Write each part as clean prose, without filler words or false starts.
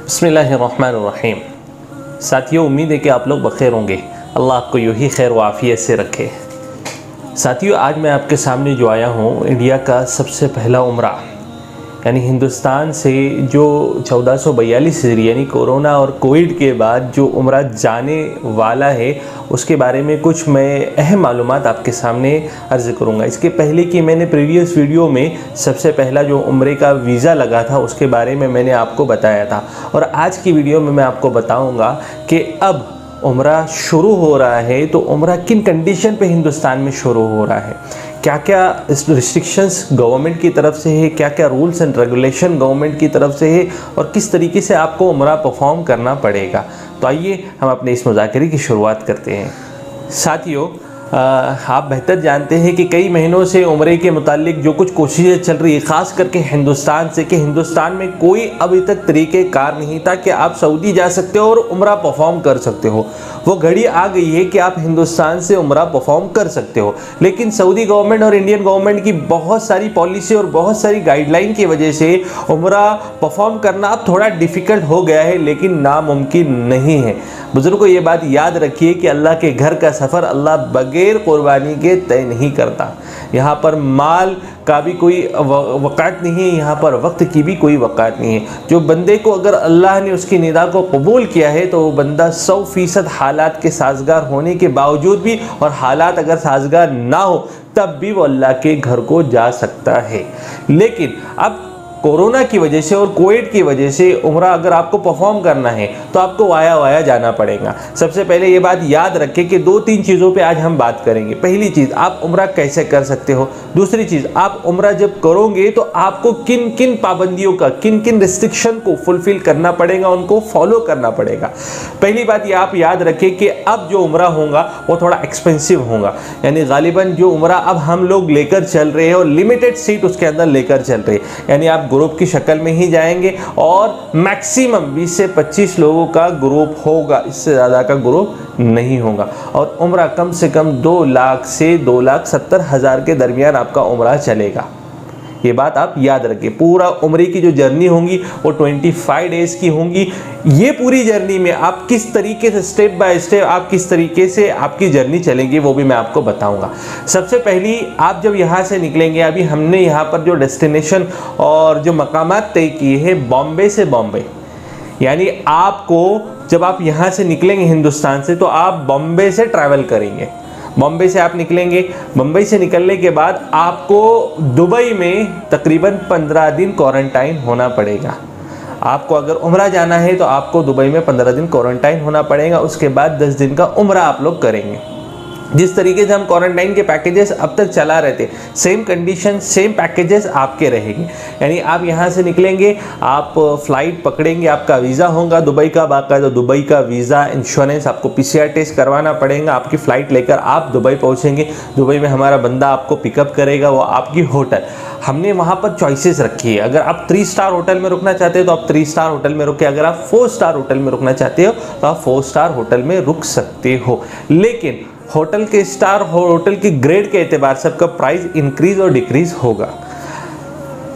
बिस्मिल्लाहिर्रहमानिर्रहीम। साथियों, उम्मीद है कि आप लोग बखैर होंगे। अल्लाह आपको यूँ ही खैर व आफियत से रखे। साथियों, आज मैं आपके सामने जो आया हूँ, इंडिया का सबसे पहला उम्रा यानी हिंदुस्तान से जो 1442 हिजरी यानी कोरोना और कोविड के बाद जो उम्रा जाने वाला है, उसके बारे में कुछ मैं अहम मालूमात आपके सामने अर्ज़ करूँगा। इसके पहले कि मैंने प्रीवियस वीडियो में सबसे पहला जो उम्रे का वीज़ा लगा था उसके बारे में मैंने आपको बताया था, और आज की वीडियो में मैं आपको बताऊँगा कि अब उम्रा शुरू हो रहा है तो उम्रा किन कंडीशन पे हिंदुस्तान में शुरू हो रहा है, क्या क्या रिस्ट्रिक्शंस गवर्नमेंट की तरफ से है, क्या क्या रूल्स एंड रेगुलेशन गवर्नमेंट की तरफ से है, और किस तरीके से आपको उम्रा परफॉर्म करना पड़ेगा। तो आइए हम अपने इस मुज़ाकरे की शुरुआत करते हैं। साथियों, आप बेहतर जानते हैं कि कई महीनों से उम्रे के मुतालिक जो कुछ कोशिशें चल रही है, ख़ास करके हिंदुस्तान से, कि हिंदुस्तान में कोई अभी तक तरीक़ेकार नहीं था कि आप सऊदी जा सकते हो और उम्रा परफॉर्म कर सकते हो। वो घड़ी आ गई है कि आप हिंदुस्तान से उम्रा परफॉर्म कर सकते हो, लेकिन सऊदी गवर्नमेंट और इंडियन गवर्नमेंट की बहुत सारी पॉलिसी और बहुत सारी गाइडलाइन की वजह से उम्रा परफॉर्म करना अब थोड़ा डिफ़िकल्ट हो गया है, लेकिन नामुमकिन नहीं है। बुजुर्गों, ये बात याद रखिए कि अल्लाह के घर का सफ़र अल्लाह बगैर कुर्बानी के तय नहीं करता। यहाँ पर माल का भी कोई वक़ात नहीं है, यहाँ पर वक्त की भी कोई वक़ात नहीं है। जो बंदे को अगर अल्लाह ने उसकी निदा को कबूल किया है तो वो बंदा 100% हालात के साजगार होने के बावजूद भी, और हालात अगर साजगार ना हो तब भी वो अल्लाह के घर को जा सकता है। लेकिन अब कोरोना की वजह से और कोविड की वजह से उम्रा अगर आपको परफॉर्म करना है तो आपको वाया जाना पड़ेगा। सबसे पहले ये बात याद रखें कि 2-3 चीज़ों पे आज हम बात करेंगे। पहली चीज़, आप उम्रा कैसे कर सकते हो। दूसरी चीज़, आप उम्रा जब करोगे तो आपको किन किन पाबंदियों का, किन किन रिस्ट्रिक्शन को फुलफिल करना पड़ेगा, उनको फॉलो करना पड़ेगा। पहली बात ये आप याद रखें कि अब जो उम्रा होगा वो थोड़ा एक्सपेंसिव होगा, यानी गालिबन जो उम्रा अब हम लोग लेकर चल रहे हैं और लिमिटेड सीट उसके अंदर लेकर चल रहे हैं, यानी आप ग्रुप की शक्ल में ही जाएंगे और मैक्सिमम 20 से 25 लोगों का ग्रुप होगा, इससे ज़्यादा का ग्रुप नहीं होगा। और उम्रा कम से कम 2 लाख से 2,70,000 के दरमियान आपका उम्रा चलेगा। ये बात आप याद रखें। पूरा उम्रे की जो जर्नी होंगी वो 25 डेज़ की होंगी। ये पूरी जर्नी में आप किस तरीके से स्टेप बाय स्टेप आप किस तरीके से आपकी जर्नी चलेगी वो भी मैं आपको बताऊंगा। सबसे पहली, आप जब यहाँ से निकलेंगे, अभी हमने यहाँ पर जो डेस्टिनेशन और जो मकामात तय किए हैं बॉम्बे से बॉम्बे, यानी आपको जब आप यहाँ से निकलेंगे हिंदुस्तान से तो आप बॉम्बे से ट्रैवल करेंगे। बॉम्बे से आप निकलेंगे, बम्बई से निकलने के बाद आपको दुबई में तकरीबन 15 दिन क्वारंटाइन होना पड़ेगा। आपको अगर उम्रा जाना है तो आपको दुबई में 15 दिन क्वारंटाइन होना पड़ेगा। उसके बाद 10 दिन का उम्रा आप लोग करेंगे। जिस तरीके से हम क्वारंटाइन के पैकेजेस अब तक चला रहे थे, सेम कंडीशन सेम पैकेजेस आपके रहेंगे। यानी आप यहाँ से निकलेंगे, आप फ़्लाइट पकड़ेंगे, आपका वीज़ा होगा दुबई का, बाकायदा दुबई का वीज़ा, इंश्योरेंस, आपको PCR टेस्ट करवाना पड़ेगा। आपकी फ़्लाइट लेकर आप दुबई पहुँचेंगे। दुबई में हमारा बंदा आपको पिकअप करेगा। वो आपकी होटल, हमने वहाँ पर चॉइसेस रखी है। अगर आप 3 स्टार होटल में रुकना चाहते हो तो आप 3 स्टार होटल में रुके, अगर आप 4 स्टार होटल में रुकना चाहते हो तो आप 4 स्टार होटल में रुक सकते हो। लेकिन होटल के स्टार, होटल की ग्रेड के एतबार से आपका प्राइस इंक्रीज और डिक्रीज होगा।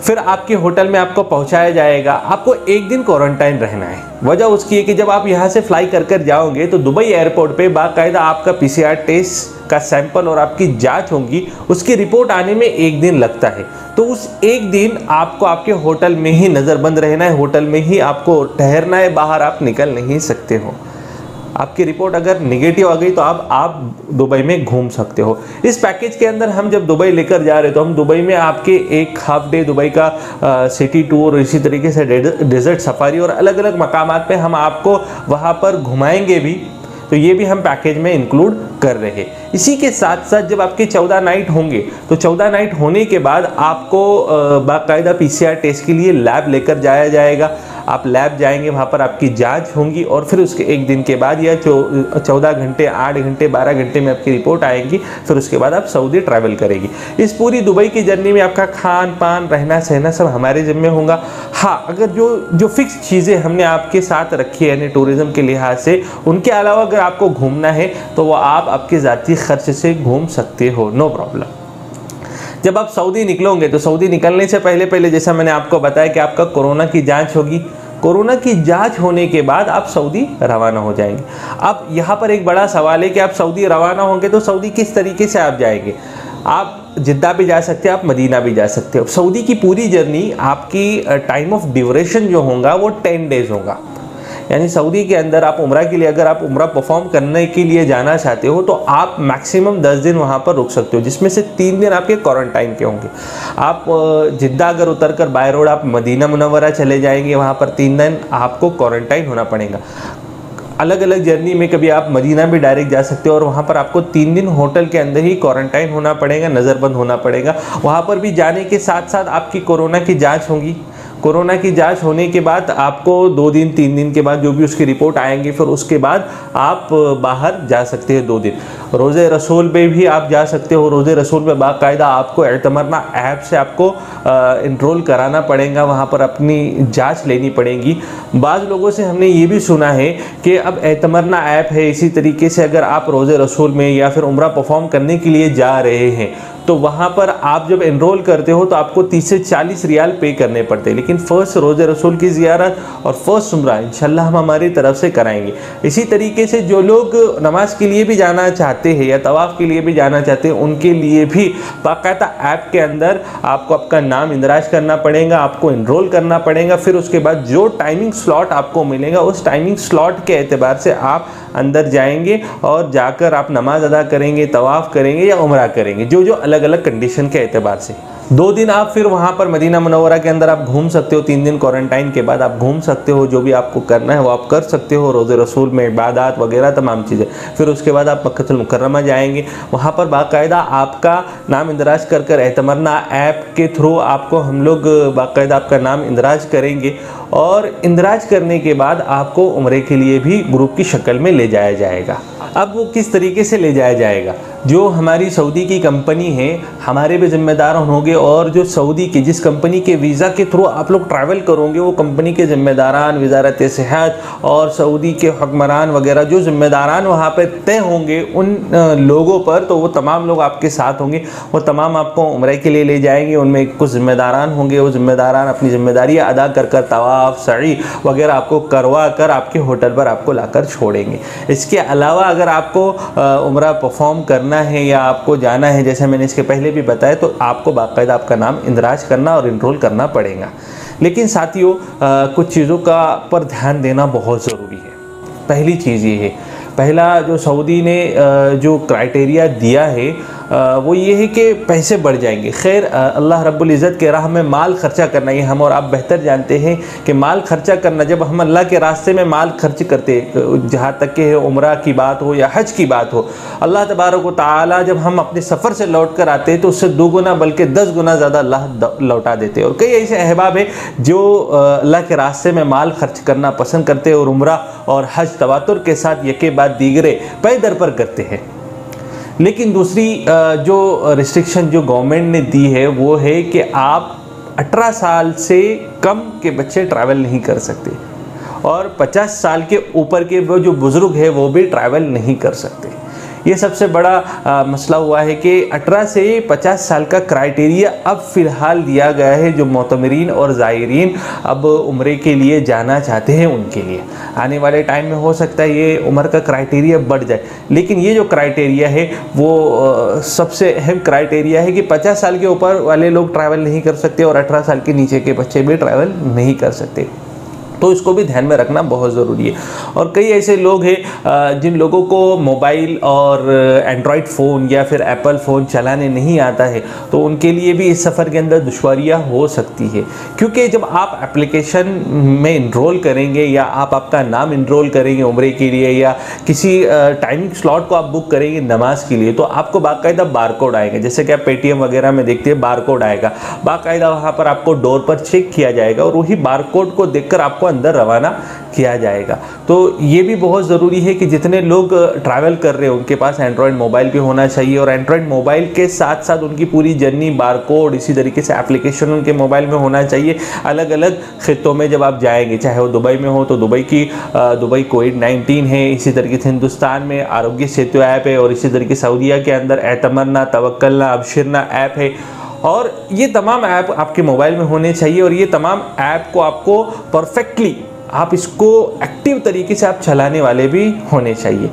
फिर आपके होटल में आपको पहुंचाया जाएगा। आपको 1 दिन क्वारंटाइन रहना है। वजह उसकी है कि जब आप यहाँ से फ्लाई कर जाओगे तो दुबई एयरपोर्ट पे बाकायदा आपका PCR टेस्ट का सैंपल और आपकी जांच होगी, उसकी रिपोर्ट आने में 1 दिन लगता है। तो उस 1 दिन आपको आपके होटल में ही नज़रबंद रहना है, होटल में ही आपको ठहरना है, बाहर आप निकल नहीं सकते हो। आपकी रिपोर्ट अगर नेगेटिव आ गई तो आप दुबई में घूम सकते हो। इस पैकेज के अंदर हम जब दुबई लेकर जा रहे हैं तो हम दुबई में आपके 1 हाफ डे दुबई का सिटी टूर, इसी तरीके से डेजर्ट सफारी और अलग अलग मकामात पे हम आपको वहाँ पर घुमाएंगे भी, तो ये भी हम पैकेज में इंक्लूड कर रहे हैं। इसी के साथ साथ जब आपके 14 नाइट होंगे तो 14 नाइट होने के बाद आपको बाकायदा PCR टेस्ट के लिए लैब लेकर जाया जाएगा। आप लैब जाएंगे, वहाँ पर आपकी जांच होंगी और फिर उसके 1 दिन के बाद या 14 घंटे, 8 घंटे, 12 घंटे में आपकी रिपोर्ट आएगी। फिर उसके बाद आप सऊदी ट्रैवल करेंगी। इस पूरी दुबई की जर्नी में आपका खान पान, रहना सहना सब हमारे जिम्मे होगा। हाँ, अगर जो फिक्स चीज़ें हमने आपके साथ रखी है यानी टूरिज़्म के लिहाज से, उनके अलावा अगर आपको घूमना है तो वो आप आपके ज़ाती खर्च से घूम सकते हो, नो प्रॉब्लम। जब आप सऊदी निकलोगे तो सऊदी निकलने से पहले जैसा मैंने आपको बताया कि आपका कोरोना की जांच होगी, कोरोना की जांच होने के बाद आप सऊदी रवाना हो जाएंगे। अब यहाँ पर एक बड़ा सवाल है कि आप सऊदी रवाना होंगे तो सऊदी किस तरीके से आप जाएंगे। आप जिद्दा भी जा सकते हैं, आप मदीना भी जा सकते हो। सऊदी की पूरी जर्नी आपकी टाइम ऑफ ड्यूरेशन जो होगा वो 10 डेज़ होगा। यानी सऊदी के अंदर आप उम्रा के लिए, अगर आप उम्रा परफॉर्म करने के लिए जाना चाहते हो तो आप मैक्सिमम 10 दिन वहाँ पर रुक सकते हो, जिसमें से 3 दिन आपके क्वारंटाइन के होंगे। आप जिद्दा अगर उतर कर बाय रोड आप मदीना मुनव्वरा चले जाएंगे, वहाँ पर 3 दिन आपको क्वारंटाइन होना पड़ेगा। अलग अलग जर्नी में कभी आप मदीना भी डायरेक्ट जा सकते हो और वहाँ पर आपको 3 दिन होटल के अंदर ही क्वारंटाइन होना पड़ेगा, नज़रबंद होना पड़ेगा। वहाँ पर भी जाने के साथ साथ आपकी कोरोना की जांच होगी। कोरोना की जांच होने के बाद आपको 2 दिन 3 दिन के बाद जो भी उसकी रिपोर्ट आएंगी, फिर उसके बाद आप बाहर जा सकते हैं 2 दिन। रोज़े रसूल पे भी आप जा सकते हो। रोज़े रसूल पे बाकायदा आपको एतमरना ऐप से आपको इनरोल कराना पड़ेगा, वहाँ पर अपनी जांच लेनी पड़ेगी। बाज़ लोगों से हमने ये भी सुना है कि अब एतमरना ऐप है, इसी तरीके से अगर आप रोज़े रसूल में या फिर उम्रा परफॉर्म करने के लिए जा रहे हैं तो वहाँ पर आप जब एनरोल करते हो तो आपको 30 से 40 रियाल पे करने पड़ते हैं। लेकिन फ़र्स्ट रोज़े रसूल की ज़ियारत और फर्स्ट उम्रा इंशाल्लाह हम हमारी तरफ से कराएंगे। इसी तरीके से जो लोग नमाज के लिए भी जाना चाहते हैं या तवाफ़ के लिए भी जाना चाहते हैं, उनके लिए भी बाकायदा ऐप के अंदर आपको आपका नाम इंदराज करना पड़ेगा, आपको एनरोल करना पड़ेगा। फिर उसके बाद जो टाइमिंग स्लॉट आपको मिलेगा उस टाइमिंग स्लॉट के एतबार से आप अंदर जाएंगे और जाकर आप नमाज अदा करेंगे, तवाफ़ करेंगे या उम्रा करेंगे, जो जो अलग अलग कंडीशन के एतबार से। 2 दिन आप फिर वहाँ पर मदीना मुनव्वरा के अंदर आप घूम सकते हो। 3 दिन क्वारंटाइन के बाद आप घूम सकते हो, जो भी आपको करना है वो आप कर सकते हो, रोज़े रसूल में इबादत वगैरह तमाम चीज़ें। फिर उसके बाद आप मक्कतुल मुकर्रमा जाएंगे, वहाँ पर बाकायदा आपका नाम इंदराज कर कर एतमरना ऐप के थ्रू आपको हम लोग बाकायदा आपका नाम इंदराज करेंगे और इंदराज करने के बाद आपको उम्रे के लिए भी ग्रुप की शक्ल में ले जाया जाएगा। अब वो किस तरीके से ले जाया जाएगा, जो हमारी सऊदी की कंपनी है हमारे भी जिम्मेदार होंगे और जो सऊदी की जिस कंपनी के वीज़ा के थ्रू आप लोग ट्रैवल करोगे वो कंपनी के जिम्मेदारान, वजारत सेहत और सऊदी के हुक्मरान वगैरह जो जिम्मेदारान वहाँ पे तय होंगे उन लोगों पर, तो वो तमाम लोग आपके साथ होंगे। वो तमाम आपको उम्रे के लिए ले जाएंगे। उनमें कुछ जिम्मेदारान होंगे, वो जिम्मेदारान अपनी जिम्मेदारियाँ अदा कर कर तवाफ़ सई वगैरह आपको करवा कर आपके होटल पर आपको लाकर छोड़ेंगे। इसके अलावा अगर आपको उम्रा परफॉर्म करना है या आपको जाना है, जैसे मैंने इसके पहले भी बताया, तो आपको बाकायदा आपका नाम इंदराज करना और इनरोल करना पड़ेगा। लेकिन साथियों कुछ चीज़ों का पर ध्यान देना बहुत ज़रूरी है। पहली चीज़ ये है, पहला जो सऊदी ने जो क्राइटेरिया दिया है वो ये है कि पैसे बढ़ जाएंगे। खैर अल्लाह रब्बुल इज़्ज़त के राह में माल खर्चा करना, ये हम और आप बेहतर जानते हैं कि माल खर्चा करना, जब हम अल्लाह के रास्ते में माल खर्च करते, जहाँ तक कि उम्रा की बात हो या हज की बात हो, अल्लाह तबारक व तआला जब हम अपने सफ़र से लौट कर आते हैं तो उससे 2 गुना बल्कि 10 गुना ज़्यादा अल्लाह लौटा देते हैं। और कई ऐसे अहबाब है जो अल्लाह के रास्ते में माल खर्च करना पसंद करते हैं और उम्रा और हज तवातुर के साथ यके बाद दीगरे पैदर पर करते हैं। लेकिन दूसरी जो रिस्ट्रिक्शन जो गवर्नमेंट ने दी है वो है कि आप 18 साल से कम के बच्चे ट्रैवल नहीं कर सकते और 50 साल के ऊपर के वो जो बुज़ुर्ग है वो भी ट्रैवल नहीं कर सकते। ये सबसे बड़ा मसला हुआ है कि 18 से 50 साल का क्राइटेरिया अब फ़िलहाल दिया गया है। जो मोतमरीन और ज़ायरीन अब उम्रे के लिए जाना चाहते हैं उनके लिए आने वाले टाइम में हो सकता है ये उम्र का क्राइटेरिया बढ़ जाए। लेकिन ये जो क्राइटेरिया है वो सबसे अहम क्राइटेरिया है कि 50 साल के ऊपर वाले लोग ट्रैवल नहीं कर सकते और 18 साल के नीचे के बच्चे भी ट्रैवल नहीं कर सकते। तो इसको भी ध्यान में रखना बहुत ज़रूरी है। और कई ऐसे लोग हैं जिन लोगों को मोबाइल और एंड्रॉयड फ़ोन या फिर एप्पल फ़ोन चलाने नहीं आता है, तो उनके लिए भी इस सफ़र के अंदर दुश्वारियाँ हो सकती है। क्योंकि जब आप एप्लीकेशन में इनरोल करेंगे या आप आपका नाम इनरोल करेंगे उम्रे के लिए या किसी टाइमिंग स्लॉट को आप बुक करेंगे नमाज के लिए, तो आपको बाकायदा बारकोड आएगा। जैसे कि आप पेटीएम वगैरह में देखते हैं बारकोड आएगा, बाकायदा वहाँ पर आपको डोर पर चेक किया जाएगा और वही बारकोड को देखकर आपको अंदर रवाना किया जाएगा। तो ये भी बहुत ज़रूरी है कि जितने लोग ट्रैवल कर रहे हैं उनके पास एंड्रॉयड मोबाइल भी होना चाहिए और एंड्रॉयड मोबाइल के साथ साथ उनकी पूरी जर्नी बारकोड इसी तरीके से एप्लीकेशन उनके मोबाइल में होना चाहिए। अलग अलग खित्तों में जब आप जाएंगे, चाहे वो दुबई में हो तो दुबई कोविड-19 है, इसी तरीके से हिंदुस्तान में आरोग्य सेतु ऐप है और इसी तरीके सऊदीया के अंदर एतमरना, तवक्कलना, अबशिरना ऐप है। और ये तमाम ऐप आपके मोबाइल में होने चाहिए और ये तमाम ऐप को आपको परफेक्टली आप इसको एक्टिव तरीके से आप चलाने वाले भी होने चाहिए।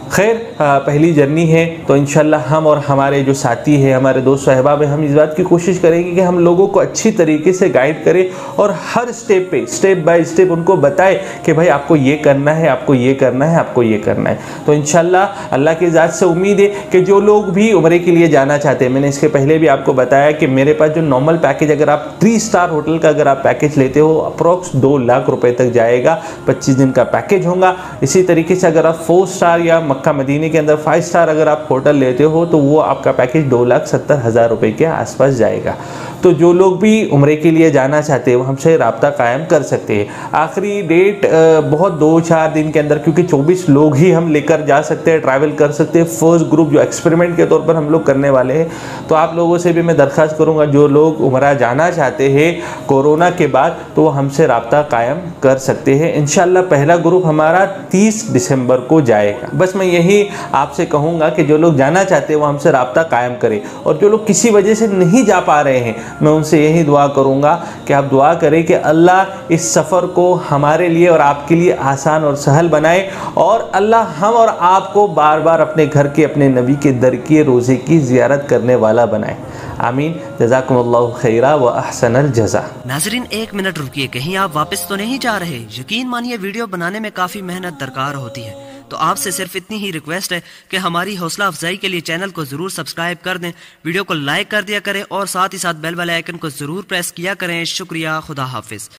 खैर, पहली जर्नी है तो इंशाल्लाह हम और हमारे जो साथी हैं, हमारे दोस्त अहबाब हैं, हम इस बात की कोशिश करेंगे कि हम लोगों को अच्छी तरीके से गाइड करें और हर स्टेप पे स्टेप बाय स्टेप उनको बताएं कि भाई आपको ये करना है, आपको ये करना है, आपको ये करना है। तो इंशाल्लाह अल्लाह की ज़ात से उम्मीद है कि जो लोग भी उम्रे के लिए जाना चाहते हैं, मैंने इसके पहले भी आपको बताया कि मेरे पास जो नॉर्मल पैकेज, अगर आप 3 स्टार होटल का अगर आप पैकेज लेते हो अप्रॉक्स 2 लाख रुपए तक जाएगा, 25 दिन का पैकेज होगा। इसी तरीके से अगर आप 4 स्टार या मक्का मदीने के अंदर 5 स्टार अगर आप होटल लेते हो तो वो आपका पैकेज 2,70,000 रुपए के आसपास जाएगा। तो जो लोग भी उम्रे के लिए जाना चाहते हैं वो हमसे रब्ता कायम कर सकते हैं। आखिरी डेट बहुत 2-4 दिन के अंदर, क्योंकि 24 लोग ही हम लेकर जा सकते हैं, ट्रैवल कर सकते हैं। फर्स्ट ग्रुप जो एक्सपेरिमेंट के तौर पर हम लोग करने वाले हैं। तो आप लोगों से भी मैं दरख्वास्त करूँगा, जो लोग उम्रा जाना चाहते हैं कोरोना के बाद, तो वो हमसे रब्ता कायम कर सकते हैं। इंशाल्लाह पहला ग्रुप हमारा 30 दिसंबर को जाएगा। बस मैं यही आपसे कहूँगा कि जो लोग जाना चाहते हैं वो हमसे रब्ता कायम करें, और जो लोग किसी वजह से नहीं जा पा रहे हैं, मैं उनसे यही दुआ करूँगा कि आप दुआ करें कि अल्लाह इस सफ़र को हमारे लिए और आपके लिए आसान और सहल बनाए, और अल्लाह हम और आपको बार बार अपने घर के, अपने नबी के दर के रोज़े की ज़ियारत करने वाला बनाए। आमीन। जज़ाकुमुल्लाहु खैरा व अहसनल जज़ा। नाज़रीन, 1 मिनट रुकिए, कहीं आप वापस तो नहीं जा रहे? यकीन मानिए वीडियो बनाने में काफ़ी मेहनत दरकार होती है, तो आपसे सिर्फ इतनी ही रिक्वेस्ट है कि हमारी हौसला अफजाई के लिए चैनल को ज़रूर सब्सक्राइब कर दें, वीडियो को लाइक कर दिया करें और साथ ही साथ बेल वाले आइकन को ज़रूर प्रेस किया करें। शुक्रिया, खुदा हाफिज़।